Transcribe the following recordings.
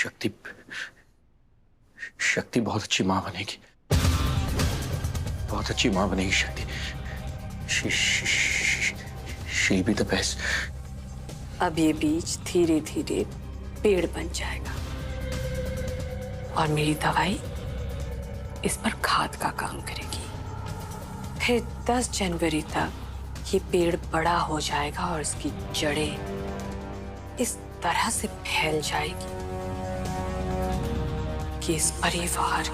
शक्ति शक्ति बहुत अच्छी माँ बनेगी, बहुत अच्छी माँ बनेगी शक्ति। She'll be the best. अब ये बीज धीरे धीरे पेड़ बन जाएगा और मेरी दवाई इस पर खाद का काम करेगी। फिर 10 जनवरी तक ये पेड़ बड़ा हो जाएगा और इसकी जड़ें इस तरह से फैल जाएगी कि इस परिवार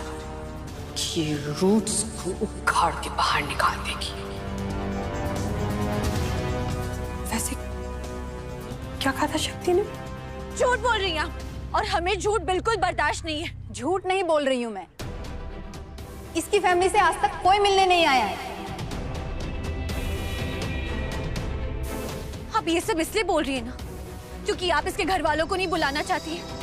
की रूट्स को उखाड़ के बाहर निकाल देगी। वैसे क्या कहा था शक्ति ने? झूठ बोल रही हैं और हमें झूठ बिल्कुल बर्दाश्त नहीं है। झूठ नहीं बोल रही हूँ मैं। इसकी फैमिली से आज तक कोई मिलने नहीं आया है। आप ये सब इसलिए बोल रही है ना क्योंकि आप इसके घर वालों को नहीं बुलाना चाहती हैं।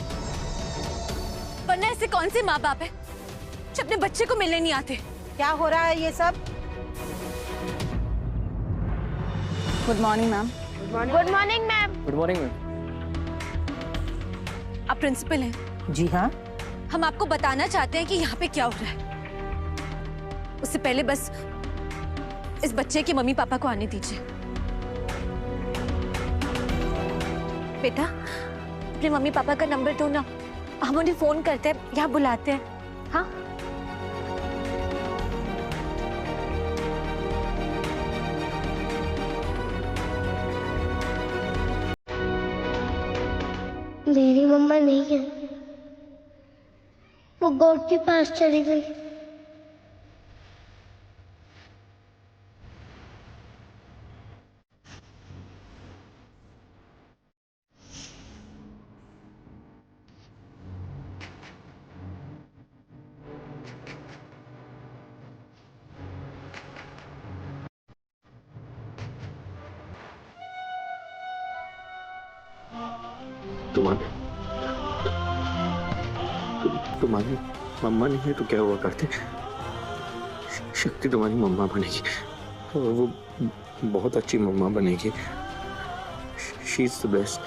वरना ऐसे कौन से माँ बाप है जो अपने बच्चे को मिलने नहीं आते? क्या हो रहा है ये सब? Good morning ma'am. Good morning ma'am. Good morning ma'am. आप प्रिंसिपल हैं? जी हाँ। हम आपको बताना चाहते हैं कि यहाँ पे क्या हो रहा है। उससे पहले बस इस बच्चे के मम्मी पापा को आने दीजिए। बेटा अपने मम्मी पापा का नंबर दो ना, हम उन्हें फोन करते हैं, यहाँ बुलाते हैं। हाँ मेरी मम्मा नहीं है, वो गॉड के पास चली गई। तुम्हारी मम्मा नहीं है तो क्या हुआ करते? शक्ति तुम्हारी मम्मा बनेगी और वो बहुत अच्छी मम्मा बनेगी। She is the best.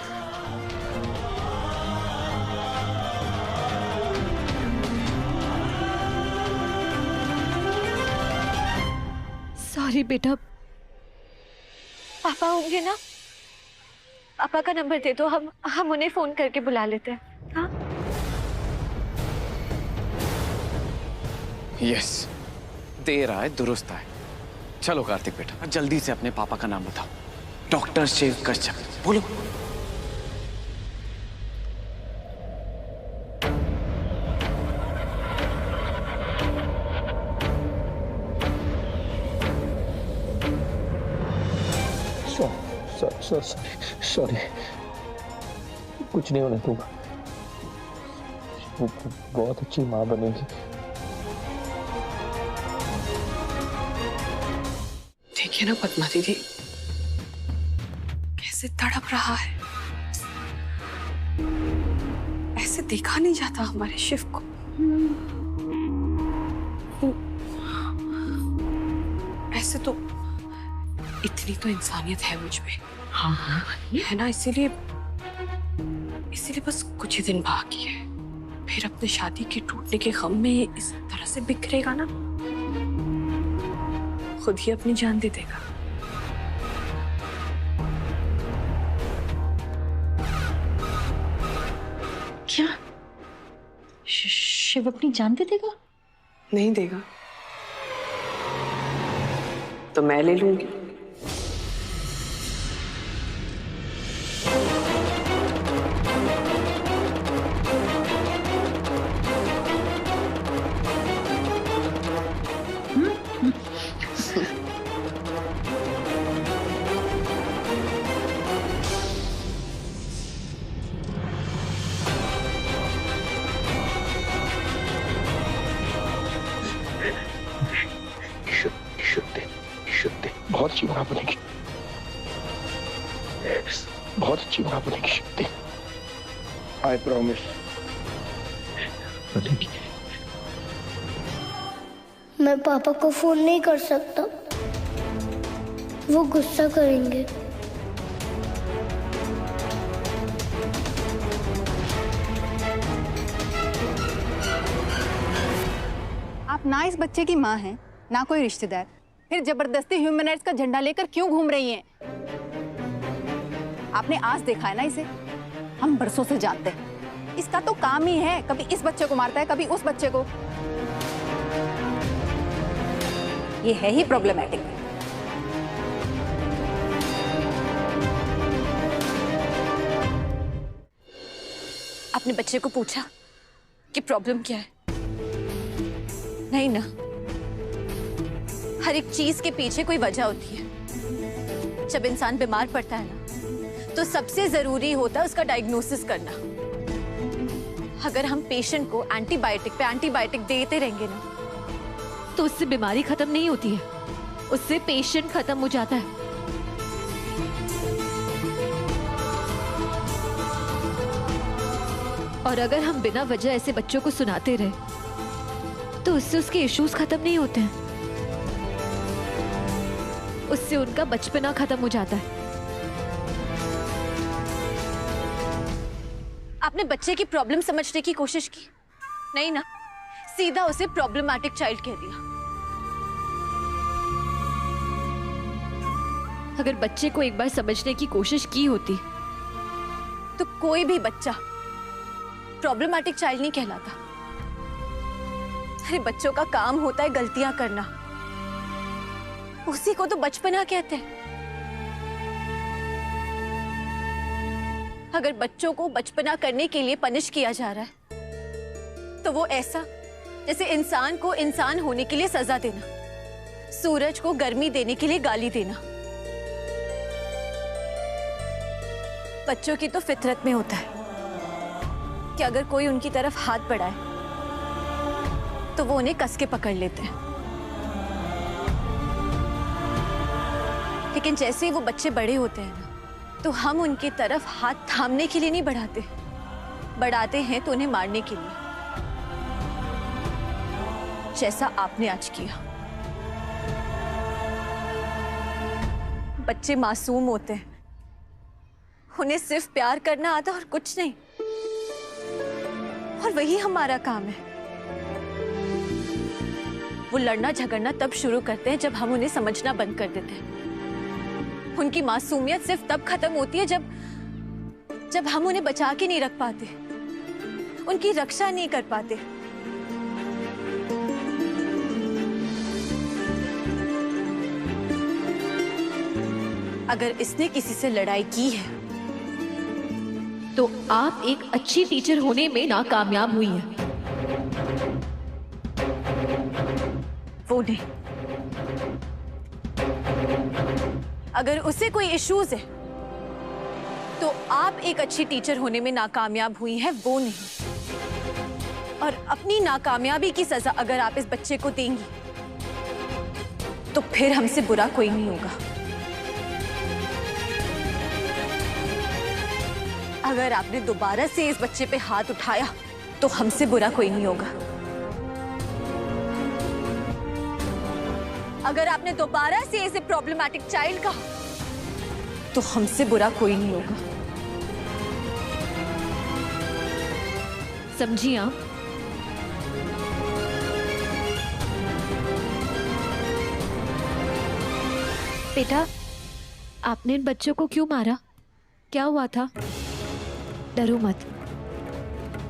Sorry बेटा। पापा होंगे ना? पापा का नंबर दे दो, हम उन्हें फोन करके बुला लेते हैं। हाँ यस, देर आए दुरुस्त आए। चलो कार्तिक बेटा जल्दी से अपने पापा का नाम बताओ। डॉक्टर शिव कश्यप बोलो। सॉरी, कुछ नहीं होने दूंगा। वो बहुत अच्छी माँ बनेगी। देखिए ना पद्मा दीदी कैसे तड़प रहा है। ऐसे देखा नहीं जाता हमारे शिव को। ऐसे तो इतनी तो इंसानियत है मुझ में। हाँ हाँ है ना, इसीलिए बस कुछ ही दिन बाकी है, फिर अपने शादी के टूटने के गम में इस तरह से बिखरेगा ना, खुद ही अपनी जान दे देगा। क्या शिव अपनी जान दे देगा? नहीं देगा तो मैं ले लूंगी। बहुत अच्छी माँ बनेगी, बहुत अच्छी माँ बनेगी शक्ति। आई प्रॉमिस बनेगी। मैं पापा को फोन नहीं कर सकता, वो गुस्सा करेंगे। आप ना इस बच्चे की माँ हैं, ना कोई रिश्तेदार, फिर जबरदस्ती ह्यूमन राइट्स का झंडा लेकर क्यों घूम रही हैं? आपने आज देखा है ना इसे, हम बरसों से जानते हैं। इसका तो काम ही है, कभी इस बच्चे को मारता है, कभी उस बच्चे को। ये है ही प्रॉब्लमैटिक। आपने बच्चे को पूछा कि प्रॉब्लम क्या है? नहीं ना। हर एक चीज के पीछे कोई वजह होती है। जब इंसान बीमार पड़ता है ना, तो सबसे जरूरी होता है उसका डायग्नोसिस करना। अगर हम पेशेंट को एंटीबायोटिक पे एंटीबायोटिक देते रहेंगे ना, तो उससे बीमारी खत्म नहीं होती है, उससे पेशेंट खत्म हो जाता है। और अगर हम बिना वजह ऐसे बच्चों को सुनाते रहे, तो उससे उसके इश्यूज खत्म नहीं होते हैं, उससे उनका बचपना खत्म हो जाता है। आपने बच्चे की प्रॉब्लम समझने की कोशिश की? नहीं ना, सीधा उसे प्रॉब्लमैटिक चाइल्ड कह दिया। अगर बच्चे को एक बार समझने की कोशिश की होती, तो कोई भी बच्चा प्रॉब्लमैटिक चाइल्ड नहीं कहलाता। अरे बच्चों का काम होता है गलतियां करना, उसी को तो बचपना कहते हैं। अगर बच्चों को बचपना करने के लिए पनिश किया जा रहा है, तो वो ऐसा जैसे इंसान को इंसान होने के लिए सजा देना, सूरज को गर्मी देने के लिए गाली देना। बच्चों की तो फितरत में होता है कि अगर कोई उनकी तरफ हाथ बढ़ाए, तो वो उन्हें कस के पकड़ लेते हैं। लेकिन जैसे ही वो बच्चे बड़े होते हैं ना, तो हम उनकी तरफ हाथ थामने के लिए नहीं बढ़ाते, बढ़ाते हैं तो उन्हें मारने के लिए, जैसा आपने आज किया। बच्चे मासूम होते हैं, उन्हें सिर्फ प्यार करना आता और कुछ नहीं, और वही हमारा काम है। वो लड़ना झगड़ना तब शुरू करते हैं जब हम उन्हें समझना बंद कर देते हैं। उनकी मासूमियत सिर्फ तब खत्म होती है जब हम उन्हें बचा के नहीं रख पाते, उनकी रक्षा नहीं कर पाते। अगर इसने किसी से लड़ाई की है, तो आप एक अच्छी टीचर होने में नाकामयाब हुई हैं। वो नहीं। अगर उसे कोई इश्यूज है, तो आप एक अच्छी टीचर होने में नाकामयाब हुई हैं, वो नहीं। और अपनी नाकामयाबी की सजा अगर आप इस बच्चे को देंगी, तो फिर हमसे बुरा कोई नहीं होगा। अगर आपने दोबारा से इस बच्चे पे हाथ उठाया, तो हमसे बुरा कोई नहीं होगा। अगर आपने दोबारा से इसे प्रॉब्लमैटिक चाइल्ड कहा, तो हमसे बुरा कोई नहीं होगा। समझी आप? बेटा, आपने इन बच्चों को क्यों मारा? क्या हुआ था? डरो मत।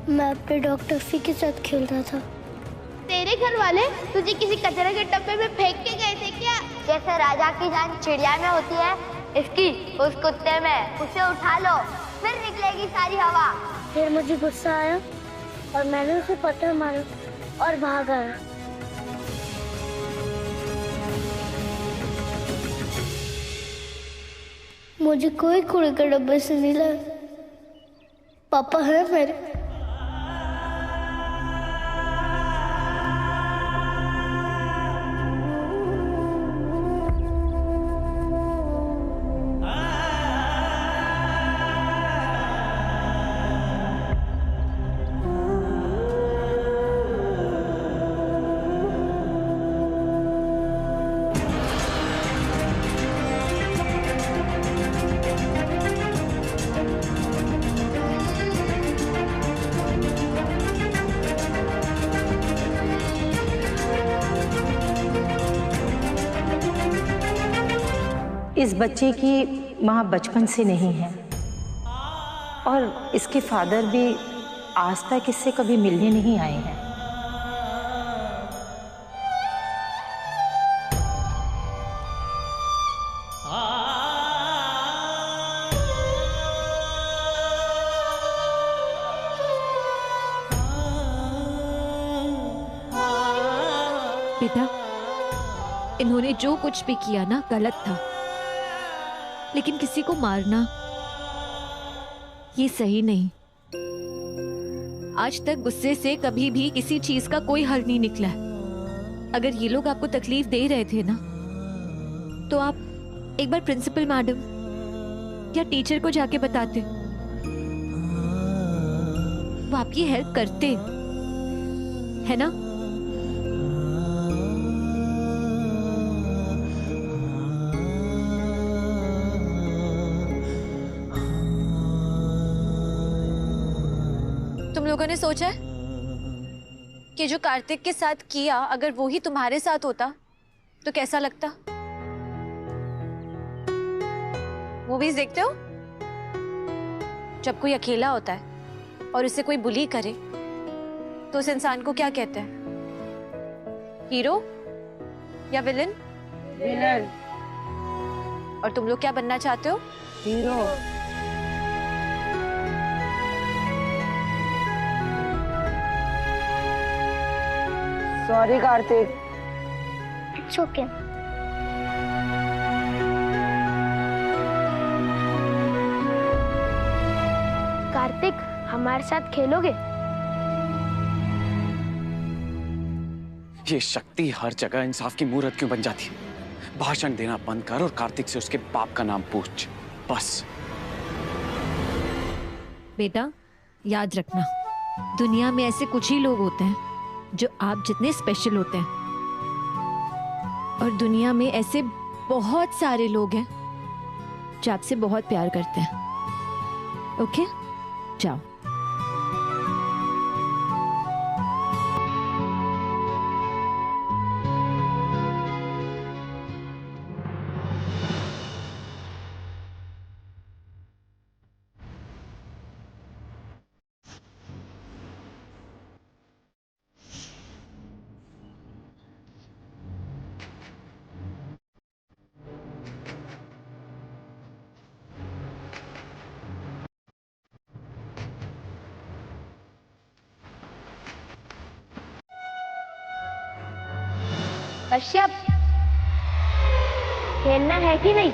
मैं अपने डॉक्टर फी के साथ खेल रहा था। तेरे घर वाले तुझे किसी कचरे के डब्बे में फेंक के गए थे क्या? जैसे राजा की जान चिड़िया में होती है, इसकी उस कुत्ते में। उसे उठा लो, फिर निकलेगी सारी हवा। फिर मुझे गुस्सा आया और मैंने उसे पत्थर मारा और भाग आया। मुझे कोई कूड़े के डब्बे से नहीं लाया, पापा है मेरे। इस बच्चे की माँ बचपन से नहीं है और इसके फादर भी आज तक इससे कभी मिलने नहीं आए हैं। बेटा, इन्होंने जो कुछ भी किया ना गलत था, लेकिन किसी को मारना ये सही नहीं। आज तक गुस्से से कभी भी किसी चीज का कोई हल नहीं निकला है। अगर ये लोग आपको तकलीफ दे रहे थे ना, तो आप एक बार प्रिंसिपल मैडम या टीचर को जाके बताते, वो आपकी हेल्प करते, है ना? तुम लोगों ने सोचा है कि जो कार्तिक के साथ किया अगर वो ही तुम्हारे साथ होता तो कैसा लगता? मूवीज देखते हो? जब कोई अकेला होता है और उसे कोई बुली करे तो उस इंसान को क्या कहते हैं? हीरो या विलन? विलन। और तुम लोग क्या बनना चाहते हो? Hero. Sorry Kartik. It's okay. Kartik, हमारे साथ खेलोगे? ये शक्ति हर जगह इंसाफ की मूर्त क्यों बन जाती है? भाषण देना बंद कर और कार्तिक से उसके बाप का नाम पूछ, बस। बेटा, याद रखना, दुनिया में ऐसे कुछ ही लोग होते हैं जो आप जितने स्पेशल होते हैं, और दुनिया में ऐसे बहुत सारे लोग हैं जो आपसे बहुत प्यार करते हैं। ओके, जाओ। कश्यप, खेलना है कि नहीं?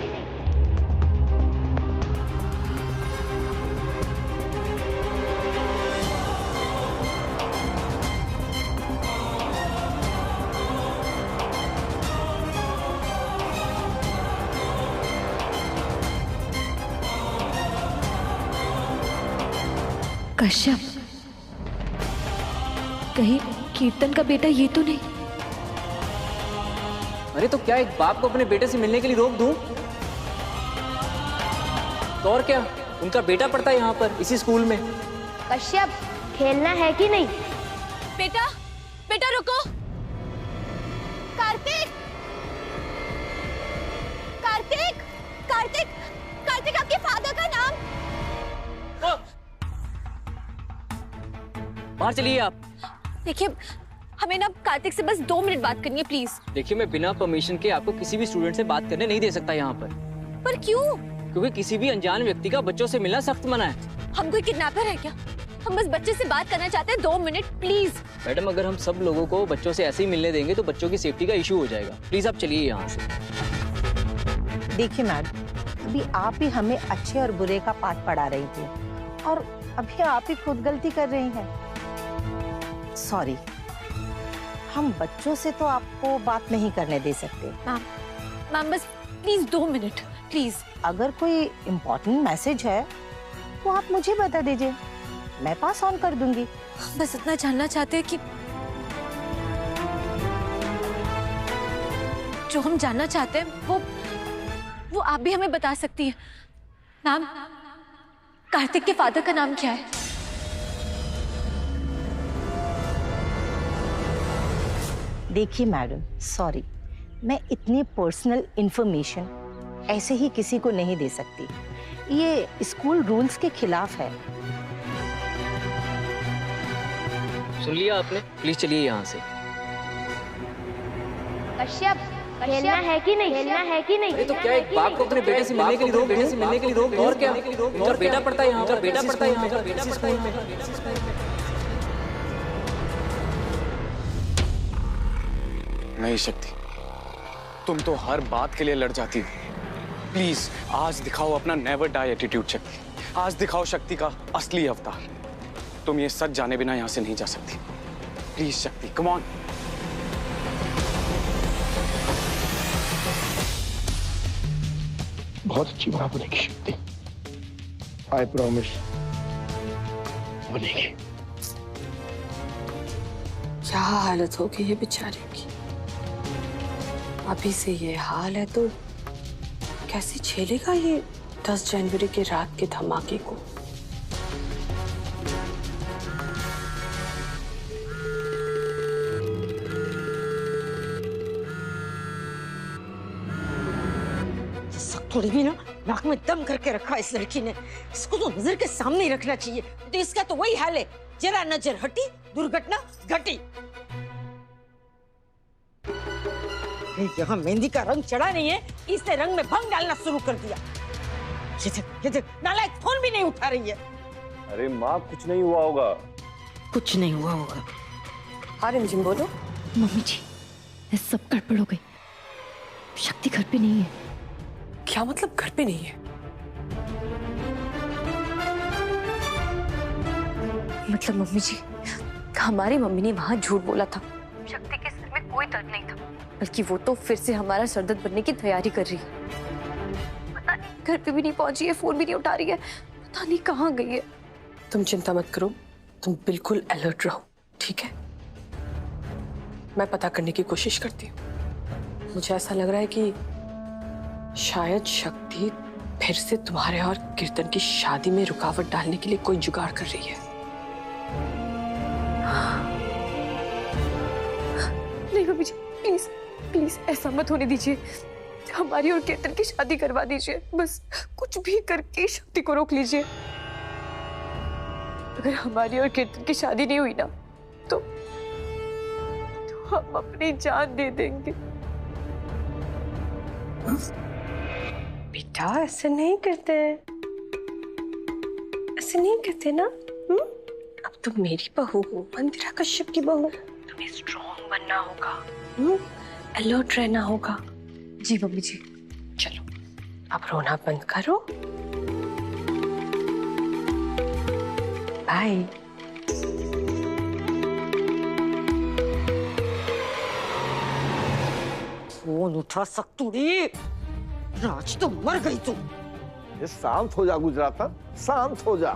कश्यप, कहीं कीर्तन का बेटा ये तो नहीं? अरे तो क्या एक बाप को अपने बेटे से मिलने के लिए रोक दूं? तो और क्या, उनका बेटा पढ़ता है यहाँ पर इसी स्कूल में। कश्यप, खेलना है कि नहीं? बेटा, बेटा रुको। कार्तिक, कार्तिक, कार्तिक, कार्तिक, आपके फादर का नाम? बाहर चलिए आप। देखिए, हमें ना कार्तिक से बस 2 मिनट बात करनी है, प्लीज। देखिए, मैं बिना परमिशन के आपको किसी भी स्टूडेंट से बात करने नहीं दे सकता यहाँ पर। पर क्यों? क्योंकि किसी भी अनजान व्यक्ति का बच्चों से मिलना सख्त मना है। हम कोई किडनैपर है क्या? हम बस बच्चे से बात करना चाहते हैं, 2 मिनट प्लीज। मैडम, अगर हम सब लोगों को बच्चों से ऐसे ही मिलने देंगे तो बच्चों की सेफ्टी का इशू हो जाएगा। प्लीज आप चलिए यहाँ से। देखिए मैडम, अभी आप ही हमें अच्छे और बुरे का पाठ पढ़ा रही थी और अभी आप ही खुद गलती कर रही हैं। सॉरी, हम बच्चों से तो आपको बात नहीं करने दे सकते। मैम बस प्लीज 2 मिनट प्लीज। अगर कोई इम्पोर्टेंट मैसेज है तो आप मुझे बता दीजिए, मैं पास ऑन कर दूंगी। बस इतना जानना चाहते हैं कि जो हम जानना चाहते हैं वो आप भी हमें बता सकती हैं। मैम, कार्तिक के फादर का नाम क्या है? देखिए मैडम, सॉरी, मैं इतनी पर्सनल इंफॉर्मेशन ऐसे ही किसी को नहीं दे सकती। ये स्कूल रूल्स के खिलाफ है। सुन लिया आपने? प्लीज चलिए यहाँ से। कश्यप, खेलना है कि नहीं? खेलना है कि नहीं? अरे तो क्या एक बाप को अपने बेटे से मिलने के लिए रोक, बेटे से मिलने के लिए रोक, और क्या? उनका बेटा पढ़ता है यहाँ पर, बेटा पढ़ता है यहाँ पर, बेटा पढ़ता है यहाँ पर। नहीं शक्ति, तुम तो हर बात के लिए लड़ जाती हो। प्लीज आज दिखाओ अपना नेवर डाई एटीट्यूड शक्ति। आज दिखाओ शक्ति का असली अवतार। तुम ये सच जाने बिना यहाँ से नहीं जा सकती। प्लीज शक्ति, कम ऑन। बहुत अच्छी मां बनेगी शक्ति, आई प्रॉमिस बनेगी। क्या हालत होगी ये बेचारे की। अभी से ये हाल है तो कैसे झेलेगा ये 10 जनवरी के रात के धमाके को। थोड़ी भी ना नाक में दम करके रखा इस लड़की ने। इसको तो नजर के सामने ही रखना चाहिए। तो इसका तो वही हाल है, जरा नजर हटी दुर्घटना घटी। यहाँ मेहंदी का रंग चढ़ा नहीं है, इसने रंग में भंग डालना शुरू कर दिया। ये देख, नालायक फोन भी नहीं उठा रही है। अरे माँ, कुछ नहीं हुआ होगा। कुछ नहीं हुआ होगा। हाँ रिमझिम बोलो। मम्मी जी, ये सब गड़बड़ हो गई। शक्ति घर पे नहीं है। क्या मतलब घर पे नहीं है? मतलब मम्मी जी, हमारी मम्मी ने वहां झूठ बोला था। शक्ति के सर में कोई दर्द नहीं था, बल्कि वो तो फिर से हमारा सरदर्द बनने की तैयारी कर रही है। पता नहीं घर पे भी नहीं पहुंची है, फोन भी नहीं उठा रही है, पता नहीं कहाँ गई है। तुम चिंता मत करो, तुम बिल्कुल अलर्ट रहो, ठीक है? मैं पता करने की कोशिश करती हूँ। मुझे ऐसा लग रहा है कि शायद शक्ति फिर से तुम्हारे और कीर्तन की शादी में रुकावट डालने के लिए कोई जुगाड़ कर रही है। नहीं मम्मी जी, प्लीज प्लीज ऐसा मत होने दीजिए। हमारी और कीर्तन की शादी करवा दीजिए। बस कुछ भी करके शक्ति को रोक लीजिए। अगर हमारी और कीर्तन की शादी नहीं हुई ना तो हम अपनी जान दे देंगे। बेटा ऐसे नहीं करते, ऐसे नहीं करते ना। अब तुम मेरी बहू हो, मंदिरा कश्यप की बहू। तुम्हें स्ट्रॉन्ग बनना होगा, अलर्ट रहना होगा। जी मम्मी जी। चलो अब रोना बंद करो। बाय। फोन उठा सकतूड़ी, आज तो मर गई तू। ये शांत हो जा गुजराता, शांत हो जा।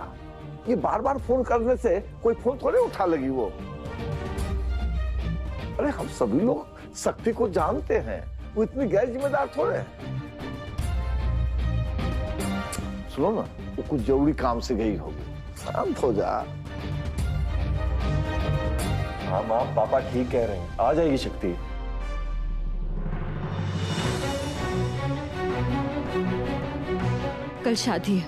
ये बार बार फोन करने से कोई फोन थोड़े उठा लगी वो। अरे हम सभी लोग शक्ति को जानते हैं, वो इतनी गैर जिम्मेदार थोड़े हैं। सुनो ना, वो कुछ जरूरी काम से गई होगी, शांत हो जा। हाँ माँ, पापा ठीक कह रहे हैं, आ जाएगी शक्ति। कल शादी है,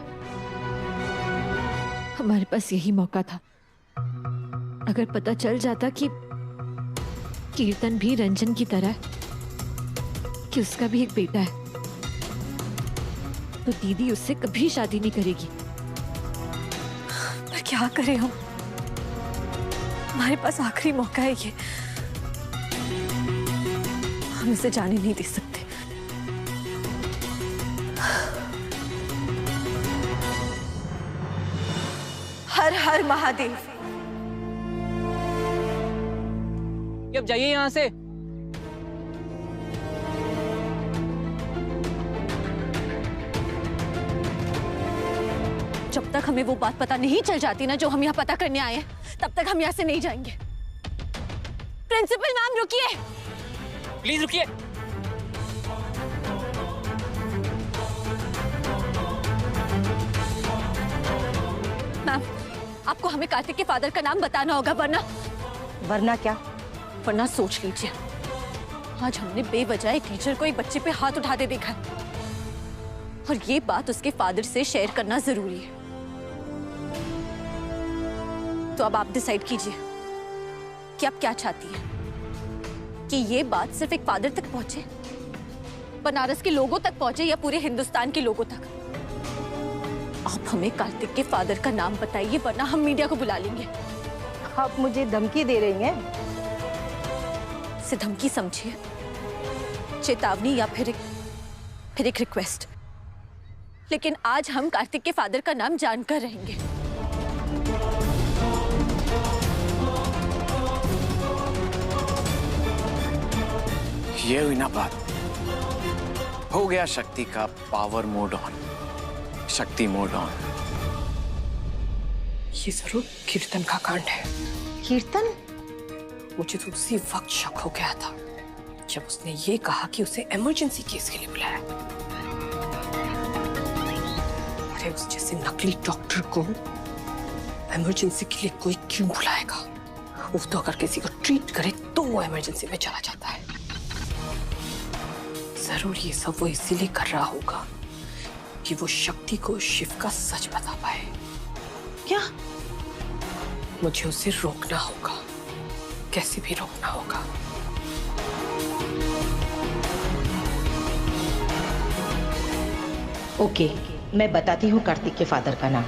हमारे पास यही मौका था। अगर पता चल जाता कि कीर्तन भी रंजन की तरह कि उसका भी एक बेटा है, तो दीदी उससे कभी शादी नहीं करेगी। पर क्या करें हम? हमारे पास आखिरी मौका है ये, हम इसे जाने नहीं दे सकते। हर हर महादेव। अब जाइए यहाँ से। जब तक हमें वो बात पता नहीं चल जाती ना जो हम यहाँ पता करने आए हैं, तब तक हम यहाँ से नहीं जाएंगे। प्रिंसिपल मैम रुकिए, प्लीज रुकिए। मैम, आपको हमें कार्तिक के फादर का नाम बताना होगा, वरना क्या? वरना सोच लीजिए, आज हमने बेवजह एक टीचर को एक बच्चे पे हाथ उठाते देखा है। और ये बात उसके फादर से शेयर करना जरूरी है। तो अब आप डिसाइड कीजिए कि आप क्या चाहती हैं, कि ये बात सिर्फ एक फादर तक पहुंचे, बनारस के लोगों तक पहुंचे, या पूरे हिंदुस्तान के लोगों तक। आप हमें कार्तिक के फादर का नाम बताइए, वरना हम मीडिया को बुला लेंगे। आप मुझे धमकी दे रही हैं? इसे धमकी समझिए, चेतावनी, या फिर एक रिक्वेस्ट। लेकिन आज हम कार्तिक के फादर का नाम जानकर रहेंगे। ये हुई ना बात। हो गया शक्ति का पावर मोड ऑन, शक्ति मोड ऑन। ये जरूर कीर्तन का कांड है। कीर्तन? मुझे तो उसी वक्त शक हो गया था जब उसने ये कहा कि उसे इमरजेंसी केस के लिए बुलाया। अरे उस जैसे नकली डॉक्टर को इमरजेंसी के लिए कोई क्यों बुलाएगा? वो तो अगर किसी को ट्रीट करे तो वो इमरजेंसी में चला जाता है। जरूर ये सब वो इसीलिए कर रहा होगा कि वो शक्ति को शिव का सच बता पाए। क्या? मुझे उसे रोकना होगा, कैसे भी रोकना होगा। ओके, मैं बताती हूँ कार्तिक के फादर का नाम।